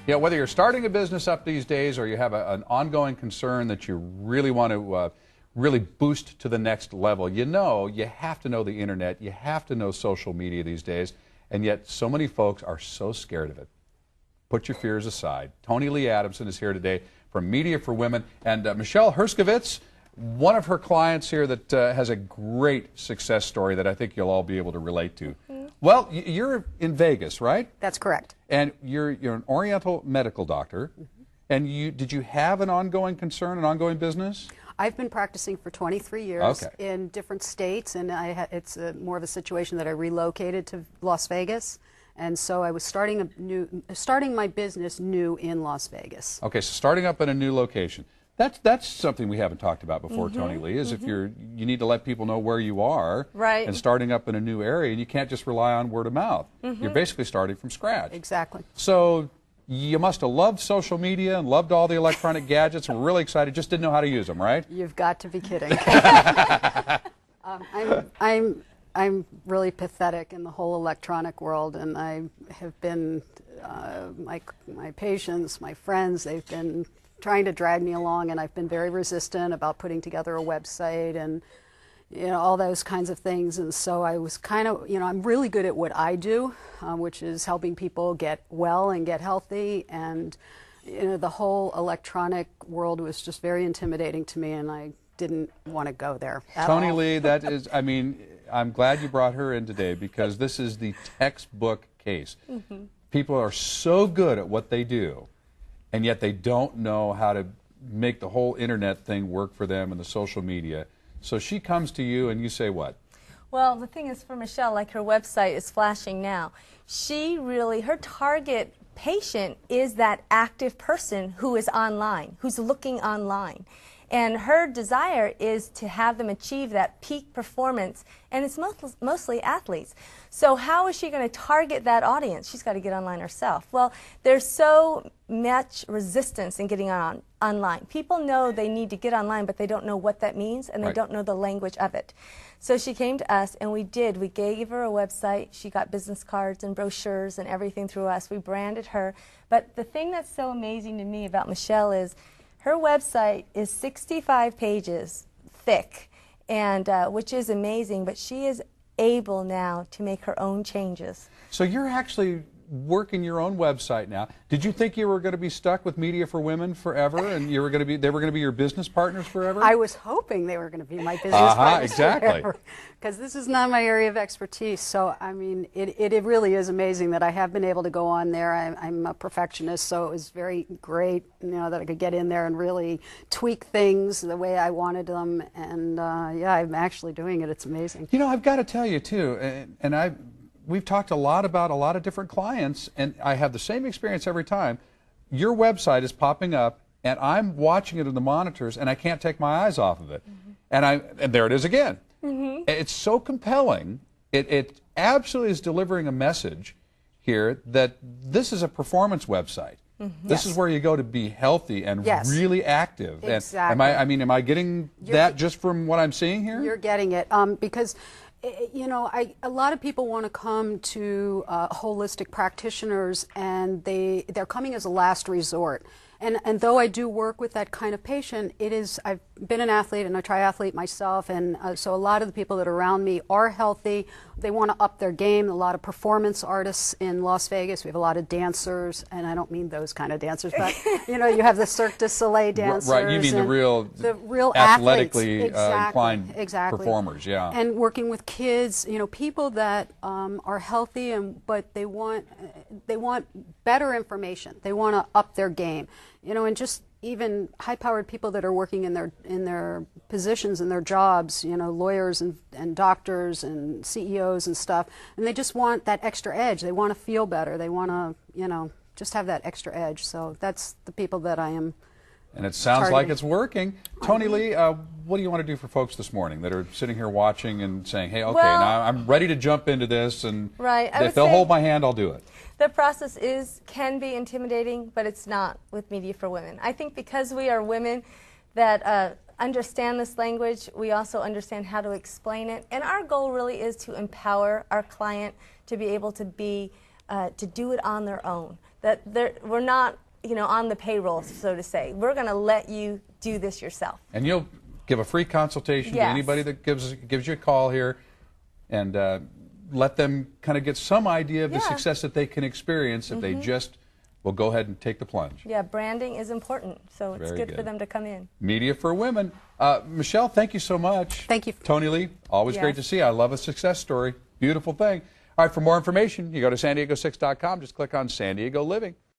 Yeah, whether you're starting a business up these days or you have an ongoing concern that you really want to really boost to the next level, you have to know the internet, you have to know social media these days, and yet so many folks are so scared of it. Put your fears aside. Tonilee Adamson is here today from Media for Women, and Michel Herskovitz, one of her clients here that has a great success story that I think you'll all be able to relate to. Well, you're in Vegas, right? That's correct. And you're an Oriental medical doctor. And did you have an ongoing concern, an ongoing business? I've been practicing for 23 years in different states, and it's more of a situation that I relocated to Las Vegas. And so I was starting my business new in Las Vegas. Okay, so starting up in a new location. That's something we haven't talked about before, Tonilee, is if you need to let people know where you are, and starting up in a new area, and you can't just rely on word of mouth. You're basically starting from scratch. Exactly. So you must have loved social media and loved all the electronic gadgets and were really excited, just didn't know how to use them, right? You've got to be kidding. I'm really pathetic in the whole electronic world, and I have been, my patients, my friends, they've been trying to drag me along, and I've been very resistant about putting together a website and all those kinds of things. And so I was kind of, I'm really good at what I do, which is helping people get well and get healthy. And the whole electronic world was just very intimidating to me, and I didn't want to go there at all. Tonilee, that is, I mean, I'm glad you brought her in today because this is the textbook case. People are so good at what they do, and yet they don't know how to make the whole internet thing work for them and the social media. So she comes to you and you say what? Well, the thing is, for Michelle, like her website is flashing now, her target patient is that active person who is online, who's looking online. And her desire is to have them achieve that peak performance, and it's mostly athletes. So how is she going to target that audience? She's got to get online herself. Well, there's so much resistance in getting online. People know they need to get online, but they don't know what that means, and they don't know the language of it. So she came to us, and we gave her a website. She got business cards and brochures and everything through us. We branded her. But the thing that's so amazing to me about Michelle is her website is 65 pages thick, and which is amazing, but she is able now to make her own changes. So you're actually working your own website now. Did you think you were going to be stuck with Media for Women forever, and they were going to be your business partners forever? I was hoping they were going to be my business partners exactly. forever, because this is not my area of expertise. So I mean, it really is amazing that I have been able to go on there. I'm a perfectionist, so it was very great, that I could get in there and really tweak things the way I wanted them. And yeah, I'm actually doing it. It's amazing. I've got to tell you too, and we've talked a lot about a lot of different clients, and I have the same experience every time. Your website is popping up, and I'm watching it in the monitors, and I can't take my eyes off of it. And there it is again. It's so compelling. It absolutely is delivering a message here that this is a performance website. This is where you go to be healthy and really active. Exactly. And am I getting that just from what I'm seeing here? You're getting it, because a lot of people want to come to holistic practitioners, and they're coming as a last resort. And though I do work with that kind of patient, I've been an athlete and a triathlete myself, and so a lot of the people that are around me are healthy. They want to up their game. A lot of performance artists in Las Vegas. We have a lot of dancers, and I don't mean those kind of dancers, but you have the Cirque du Soleil dancers. Right, you mean the real athletes. athletically Exactly. inclined performers, yeah. And working with kids, people that are healthy, but they want better information. They want to up their game, and just even high-powered people that are working in their positions and their jobs, lawyers and doctors and CEOs and stuff, and they just want that extra edge. They want to feel better. They want to, just have that extra edge. So that's the people that I am. And it sounds like it's working. Tonilee, what do you want to do for folks this morning that are sitting here watching and saying, hey, okay, now I'm ready to jump into this, and if they'll hold my hand, I'll do it? The process can be intimidating, but it's not with Media for Women. I think because we are women that understand this language, we also understand how to explain it. And our goal really is to empower our client to be able to do it on their own, that we're not, you know, on the payroll, so to say. We're going to let you do this yourself. And you'll give a free consultation to anybody that gives you a call here, and let them kind of get some idea of the success that they can experience if they just will go ahead and take the plunge. Yeah, branding is important, so it's good for them to come in. Media for women. Michelle, thank you so much. Thank you. Tonilee, always great to see you. I love a success story. Beautiful thing. All right, for more information, you go to san diego6.com. Just click on San Diego Living.